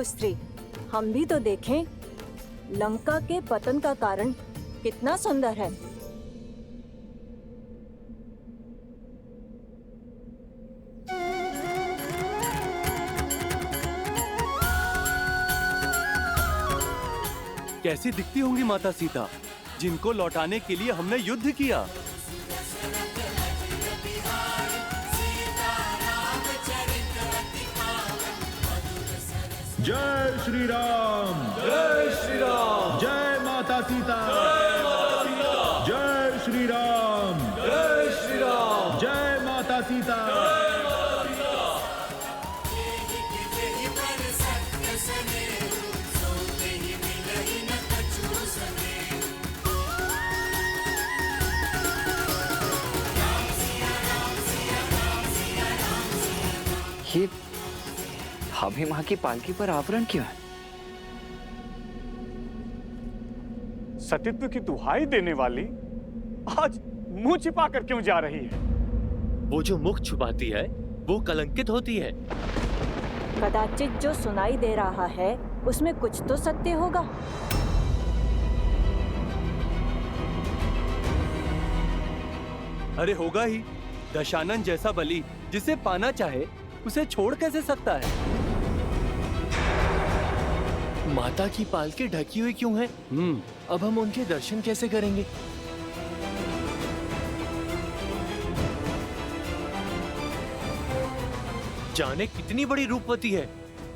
स्त्री, हम भी तो देखें लंका के पतन का कारण कितना सुंदर है। कैसी दिखती होंगी माता सीता, जिनको लौटाने के लिए हमने युद्ध किया। जय श्री राम, जय श्री राम, जय माता सीता, जय श्री राम, जय श्री राम, जय माता सीता। ये भाभी माँ की पालकी पर आवरण क्यों है? सतीत्व की दुहाई देने वाली आज मुंह छिपाकर क्यों जा रही है? वो जो मुख छुपाती है वो कलंकित होती है। कदाचित जो सुनाई दे रहा है उसमें कुछ तो सत्य होगा। अरे होगा ही। दशानन जैसा बलि जिसे पाना चाहे उसे छोड़ कैसे सकता है? माता की पालकी ढकी हुई क्यों है? अब हम उनके दर्शन कैसे करेंगे? जाने कितनी बड़ी रूपवती है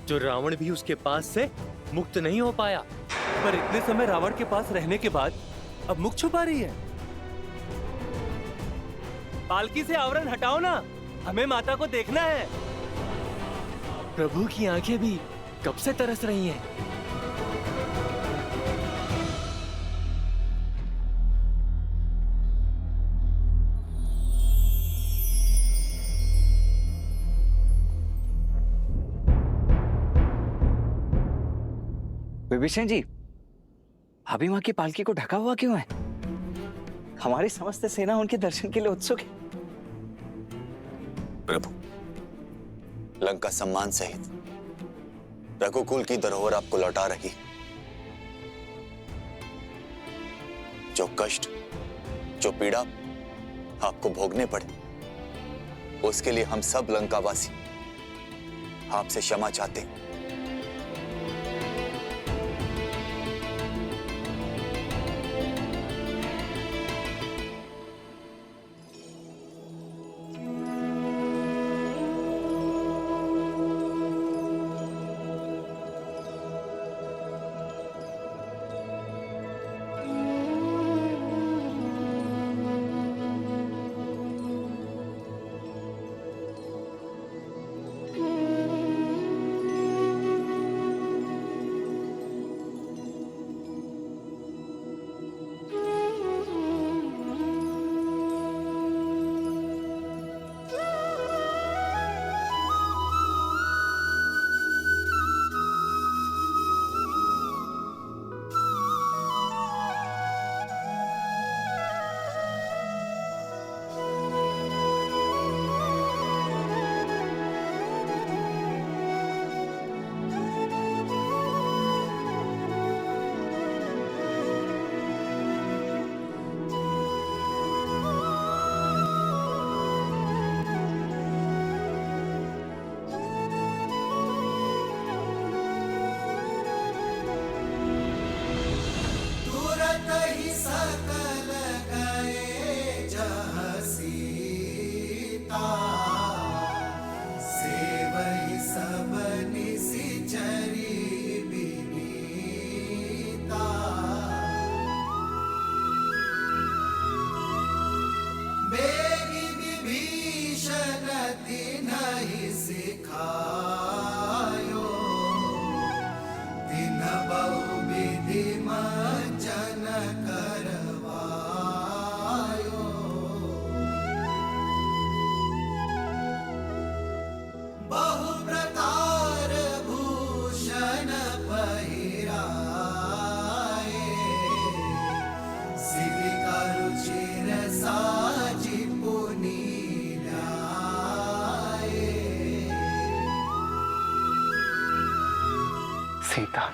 जो रावण भी उसके पास से मुक्त नहीं हो पाया। पर इतने समय रावण के पास रहने के बाद अब मुख छुपा रही है। पालकी से आवरण हटाओ ना, हमें माता को देखना है। प्रभु की आंखें भी कब से तरस रही हैं। विभीषण जी, भाभी माँ की पालकी को ढका हुआ क्यों है? हमारी समस्त सेना उनके दर्शन के लिए उत्सुक है। प्रभु, लंका सम्मान सहित रघुकुल की धरोहर आपको लौटा रही। जो कष्ट, जो पीड़ा आपको भोगने पड़े, उसके लिए हम सब लंकावासी आपसे क्षमा चाहते हैं। सीता,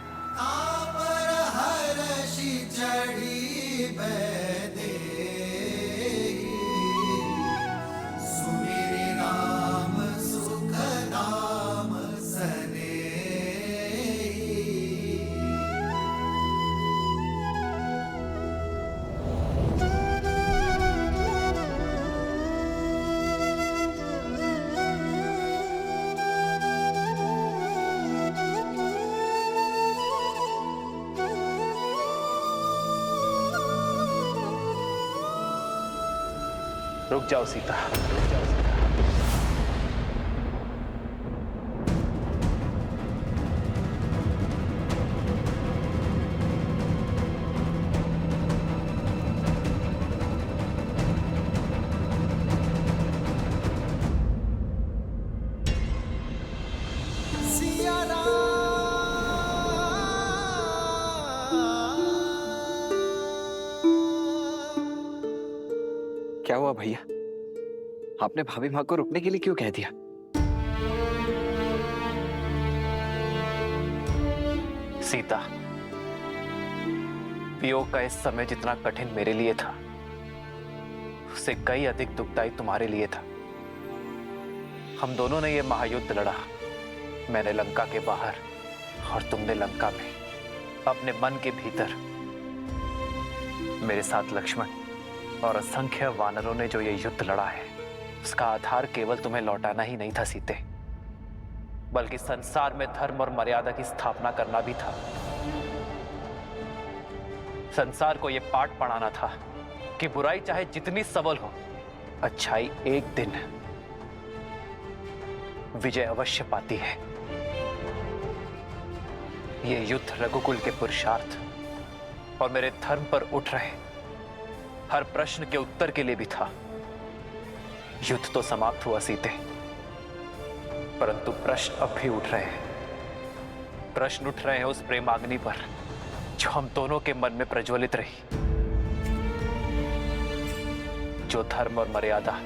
रुक जाओ सीता, रुक जाओ सीता। क्या हुआ भैया? आपने भाभी माँ को रुकने के लिए क्यों कह दिया? सीता, वियोग का इस समय जितना कठिन मेरे लिए था, उससे कई अधिक दुखदायी तुम्हारे लिए था। हम दोनों ने यह महायुद्ध लड़ा, मैंने लंका के बाहर और तुमने लंका में, अपने मन के भीतर। मेरे साथ लक्ष्मण और असंख्य वानरों ने जो ये युद्ध लड़ा है, उसका आधार केवल तुम्हें लौटाना ही नहीं था सीते, बल्कि संसार में धर्म और मर्यादा की स्थापना करना भी था। संसार को यह पाठ पढ़ाना था कि बुराई चाहे जितनी सबल हो, अच्छाई एक दिन विजय अवश्य पाती है। ये युद्ध रघुकुल के पुरुषार्थ और मेरे धर्म पर उठ रहे हर प्रश्न के उत्तर के लिए भी था। युद्ध तो समाप्त हुआ सीते, परंतु प्रश्न अब भी उठ रहे हैं। प्रश्न उठ रहे हैं उस प्रेमाग्नि पर जो हम दोनों के मन में प्रज्वलित रही। जो धर्म और मर्यादा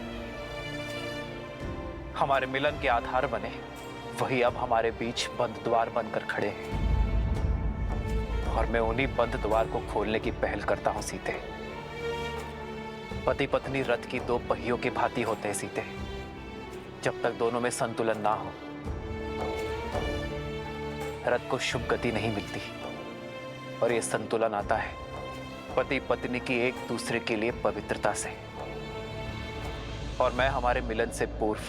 हमारे मिलन के आधार बने, वही अब हमारे बीच बंद द्वार बनकर खड़े हैं, और मैं उन्हीं बंद द्वार को खोलने की पहल करता हूं सीते। पति पत्नी रथ की दो पहियों के भांति होते हैं सीते। जब तक दोनों में संतुलन ना हो, रथ को शुभ गति नहीं मिलती। और यह संतुलन आता है पति पत्नी की एक दूसरे के लिए पवित्रता से। और मैं हमारे मिलन से पूर्व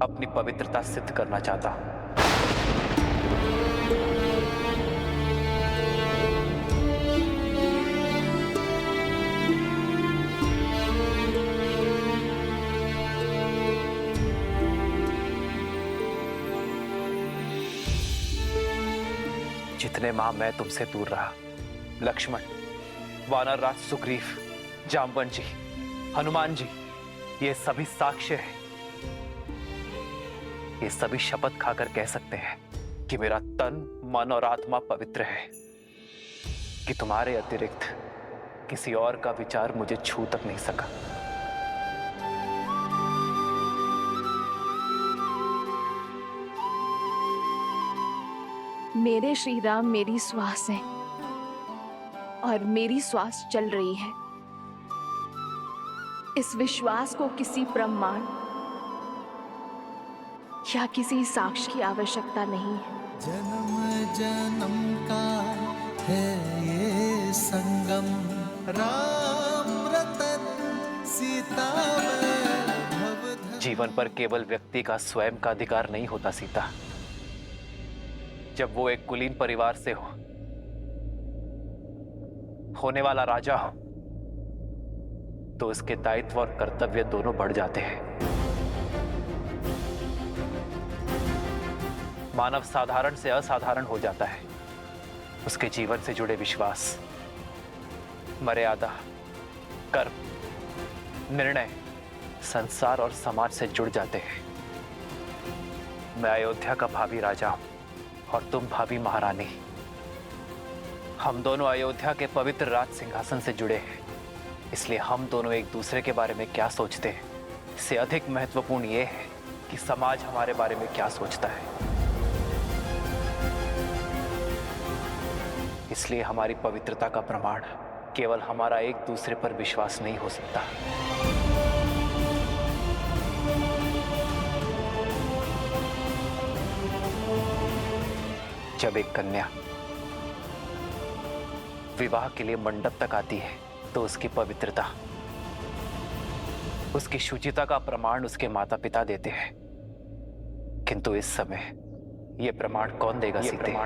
अपनी पवित्रता सिद्ध करना चाहता हूं। जितने माह मैं तुमसे दूर रहा, लक्ष्मण, वानर राज सुग्रीव, जामवन जी, हनुमान जी, ये सभी साक्ष्य हैं। ये सभी शपथ खाकर कह सकते हैं कि मेरा तन, मन और आत्मा पवित्र है, कि तुम्हारे अतिरिक्त किसी और का विचार मुझे छू तक नहीं सका। मेरे श्री राम मेरी श्वास है और मेरी श्वास चल रही है। इस विश्वास को किसी प्रमाण या किसी साक्ष्य की आवश्यकता नहीं है। जन्म जन्म का है ये संगम, राम रतन सीता वैभव। जीवन पर केवल व्यक्ति का स्वयं का अधिकार नहीं होता सीता। जब वो एक कुलीन परिवार से होने वाला राजा हो, तो उसके दायित्व और कर्तव्य दोनों बढ़ जाते हैं। मानव साधारण से असाधारण हो जाता है। उसके जीवन से जुड़े विश्वास, मर्यादा, कर्म, निर्णय संसार और समाज से जुड़ जाते हैं। मैं अयोध्या का भावी राजा हूं और तुम भावी महारानी। हम दोनों अयोध्या के पवित्र राज सिंहासन से जुड़े हैं, इसलिए हम दोनों एक दूसरे के बारे में क्या सोचते हैं, इससे अधिक महत्वपूर्ण यह है कि समाज हमारे बारे में क्या सोचता है। इसलिए हमारी पवित्रता का प्रमाण केवल हमारा एक दूसरे पर विश्वास नहीं हो सकता। जब एक कन्या विवाह के लिए मंडप तक आती है तो उसकी पवित्रता, उसकी शुचिता का प्रमाण उसके माता पिता देते हैं। किंतु इस समय यह प्रमाण कौन देगा सीते?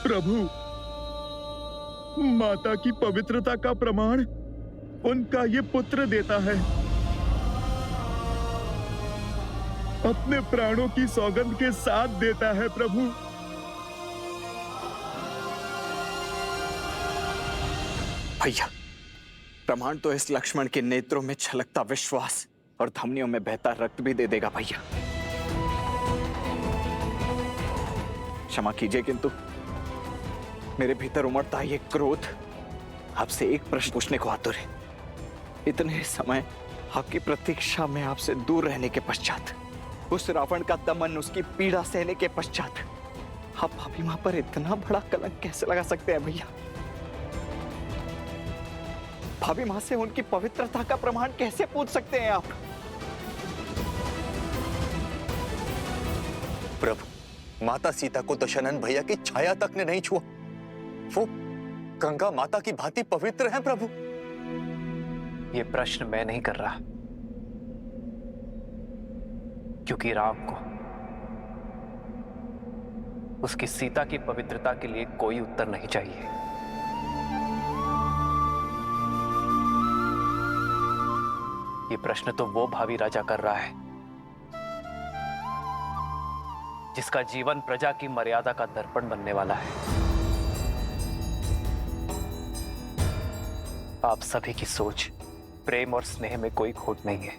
प्रभु, माता की पवित्रता का प्रमाण उनका ये पुत्र देता है। अपने प्राणों की सौगंध के साथ देता है प्रभु। भैया, प्रमाण तो इस लक्ष्मण के नेत्रों में छलकता विश्वास और धमनियों में बहता रक्त भी दे देगा भैया। क्षमा कीजिए, किंतु मेरे भीतर उमड़ता ये क्रोध आपसे एक प्रश्न पूछने को आतुर है। इतने समय आपकी प्रतीक्षा में आपसे दूर रहने के पश्चात, उस रावण का दमन, उसकी पीड़ा सहने के पश्चात, आप भाभी मां पर इतना बड़ा कलंक कैसे लगा सकते हैं भैया? भाभी मां से उनकी पवित्रता का प्रमाण कैसे पूछ सकते हैं आप? प्रभु, माता सीता को दशरथ भैया की छाया तक ने नहीं छुआ। वो गंगा माता की भांति पवित्र हैं प्रभु। ये प्रश्न मैं नहीं कर रहा, क्योंकि राम को उसकी सीता की पवित्रता के लिए कोई उत्तर नहीं चाहिए। ये प्रश्न तो वो भावी राजा कर रहा है जिसका जीवन प्रजा की मर्यादा का दर्पण बनने वाला है। आप सभी की सोच, प्रेम और स्नेह में कोई खोट नहीं है।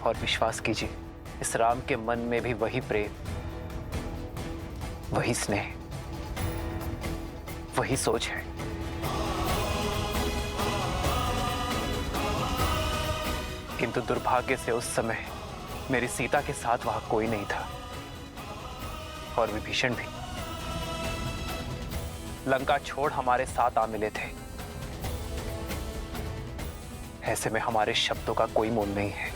और विश्वास कीजिए, इस राम के मन में भी वही प्रेम, वही स्नेह, वही सोच है। किंतु दुर्भाग्य से उस समय मेरी सीता के साथ वहां कोई नहीं था, और विभीषण भी लंका छोड़ हमारे साथ आ मिले थे। ऐसे में हमारे शब्दों का कोई मोल नहीं है।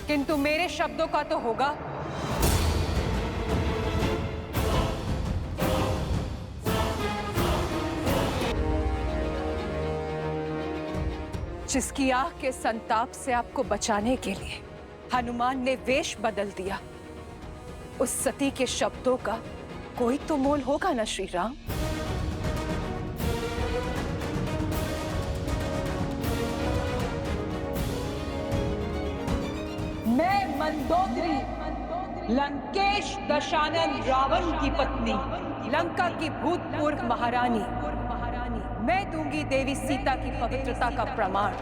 किंतु मेरे शब्दों का तो होगा। जिसकी आह के संताप से आपको बचाने के लिए हनुमान ने वेश बदल दिया, उस सती के शब्दों का कोई तो मोल होगा ना श्री राम? मैं मंदोदरी, लंकेश दशानन रावण की पत्नी, लंका की भूतपूर्व महारानी, मैं दूंगी देवी सीता की पवित्रता का प्रमाण।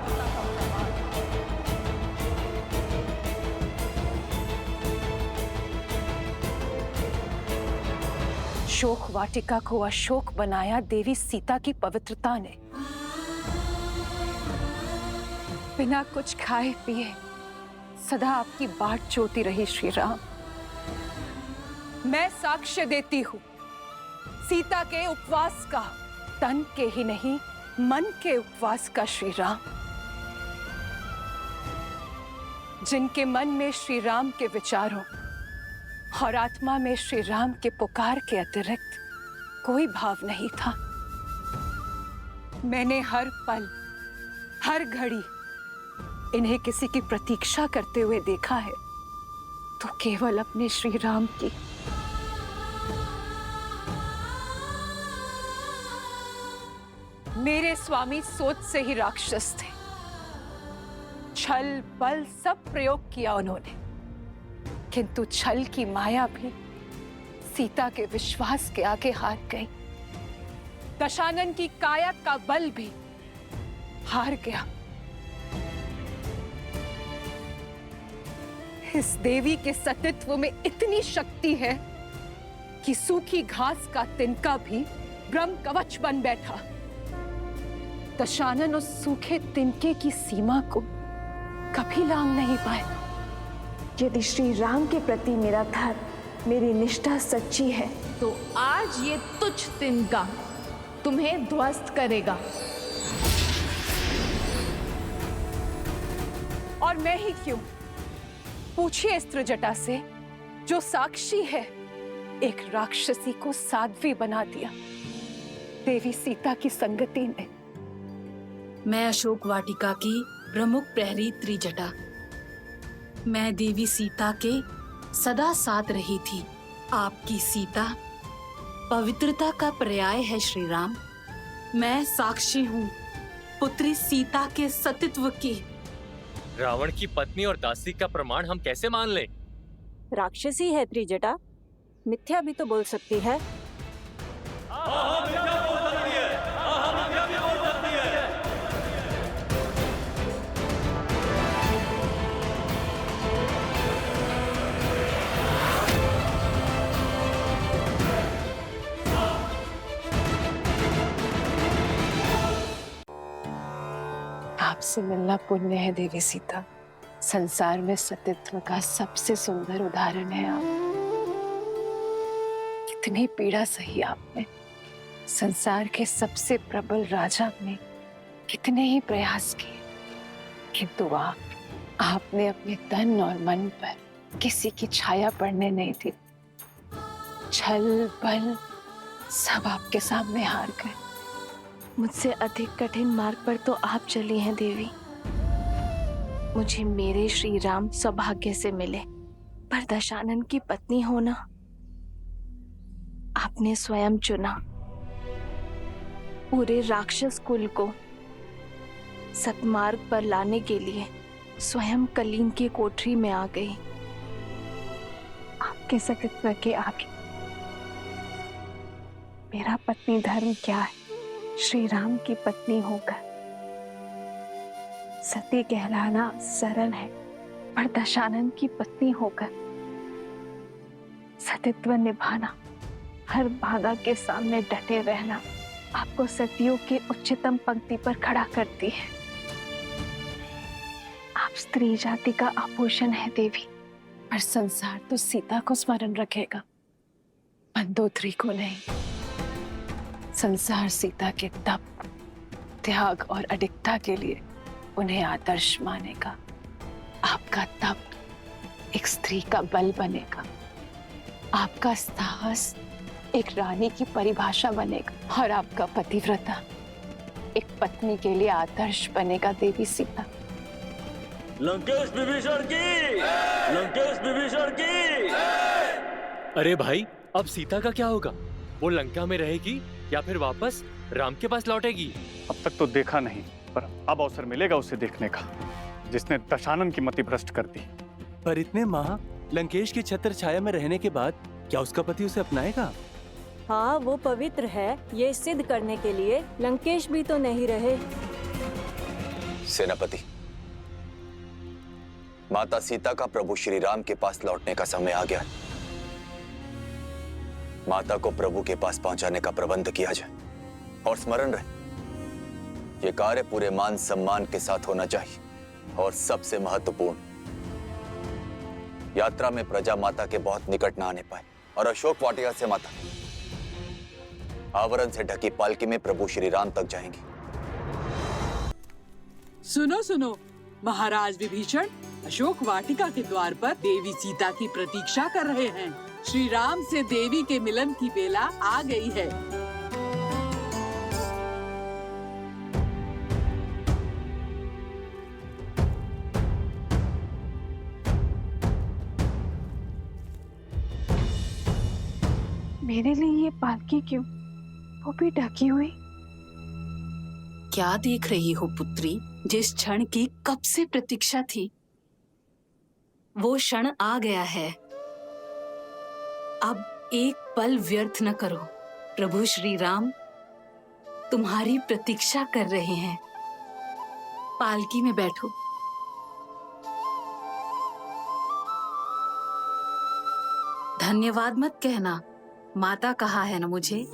शोक वाटिका को अशोक बनाया देवी सीता की पवित्रता ने। बिना कुछ खाए पिए सदा आपकी बाट जोती रही श्री राम। मैं साक्ष्य देती हूं सीता के उपवास का, तन के ही नहीं मन के उपवास का श्री राम। जिनके मन में श्री राम के विचारों और आत्मा में श्री राम के पुकार के अतिरिक्त कोई भाव नहीं था, मैंने हर पल हर घड़ी इन्हें किसी की प्रतीक्षा करते हुए देखा है, तो केवल अपने श्री राम की। मेरे स्वामी सोच से ही राक्षस थे। छल बल सब प्रयोग किया उन्होंने, किंतु छल की माया भी सीता के विश्वास के आगे हार गई। दशानन की काया का बल भी हार गया। इस देवी के सतीत्व में इतनी शक्ति है कि सूखी घास का तिनका भी ब्रह्म कवच बन बैठा। दशानन उस सूखे तिनके की सीमा को कभी लांघ नहीं पाए। यदि श्री राम के प्रति मेरा धर्म, मेरी निष्ठा सच्ची है, तो आज ये तुच्छ तिनका तुम्हें ध्वस्त करेगा। और मैं ही क्यों? पूछिए इस त्रिजटा से, जो साक्षी है। एक राक्षसी को साध्वी बना दिया देवी सीता की संगति ने। मैं अशोक वाटिका की प्रमुख प्रहरी त्रिजटा, मैं देवी सीता के सदा साथ रही थी। आपकी सीता पवित्रता का पर्याय है श्री राम। मैं साक्षी हूँ पुत्री सीता के सतीत्व की। रावण की पत्नी और दासी का प्रमाण हम कैसे मान लें? राक्षसी है त्रिजटा, मिथ्या भी तो बोल सकती है। आपसे मिलना पुण्य है देवी सीता। संसार में सतीत्व का सबसे सुंदर उदाहरण है आप। कितनी पीड़ा सही आपने। संसार के सबसे प्रबल राजा ने कितने ही प्रयास किए, किंतु आपने अपने तन और मन पर किसी की छाया पड़ने नहीं दी। छल बल सब आपके सामने हार गए। मुझसे अधिक कठिन मार्ग पर तो आप चली हैं देवी। मुझे मेरे श्री राम सौभाग्य से मिले, पर दशानन की पत्नी होना आपने स्वयं चुना। पूरे राक्षस कुल को सतमार्ग पर लाने के लिए स्वयं कलीन की कोठरी में आ गई। आपके सतीत्व के आगे मेरा पत्नी धर्म क्या है? श्री राम की पत्नी होकर सती कहलाना सरल है, पर दशानन की पत्नी होकर सतीत्व निभाना, हर बाधा के सामने डटे रहना आपको सतियों के उच्चतम पंक्ति पर खड़ा करती है। आप स्त्री जाति का आभूषण है देवी, पर संसार तो सीता को स्मरण रखेगा, मंदोदरी को नहीं। संसार सीता के तप, त्याग और अडिगता के लिए उन्हें आदर्श मानेगा। आपका तप एक स्त्री का बल बनेगा, आपका साहस एक रानी की परिभाषा बनेगा, और आपका पतिव्रता एक पत्नी के लिए आदर्श बनेगा देवी सीता। लंकेश विभीषण की! लंकेश विभीषण की! अरे भाई, अब सीता का क्या होगा? वो लंका में रहेगी या फिर वापस राम के पास लौटेगी? अब तक तो देखा नहीं, पर अब अवसर मिलेगा उसे देखने का, जिसने दशानन की मति भ्रष्ट कर दी। पर इतने माह लंकेश की छत्र छाया में रहने के बाद क्या उसका पति उसे अपनाएगा? हाँ, वो पवित्र है, ये सिद्ध करने के लिए लंकेश भी तो नहीं रहे। सेनापति, माता सीता का प्रभु श्री राम के पास लौटने का समय आ गया है। माता को प्रभु के पास पहुंचाने का प्रबंध किया जाए, और स्मरण रहे, ये कार्य पूरे मान सम्मान के साथ होना चाहिए। और सबसे महत्वपूर्ण, यात्रा में प्रजा माता के बहुत निकट न आने पाए, और अशोक वाटिका से माता आवरण से ढकी पालकी में प्रभु श्री राम तक जाएंगी। सुनो सुनो, महाराज विभीषण अशोक वाटिका के द्वार पर देवी सीता की प्रतीक्षा कर रहे हैं। श्री राम से देवी के मिलन की बेला आ गई है। मेरे लिए ये पालकी क्यों, वो भी ढकी हुई? क्या देख रही हो पुत्री? जिस क्षण की कब से प्रतीक्षा थी, वो क्षण आ गया है। अब एक पल व्यर्थ न करो। प्रभु श्री राम तुम्हारी प्रतीक्षा कर रहे हैं। पालकी में बैठो। धन्यवाद मत कहना, माता कहा है ना मुझे।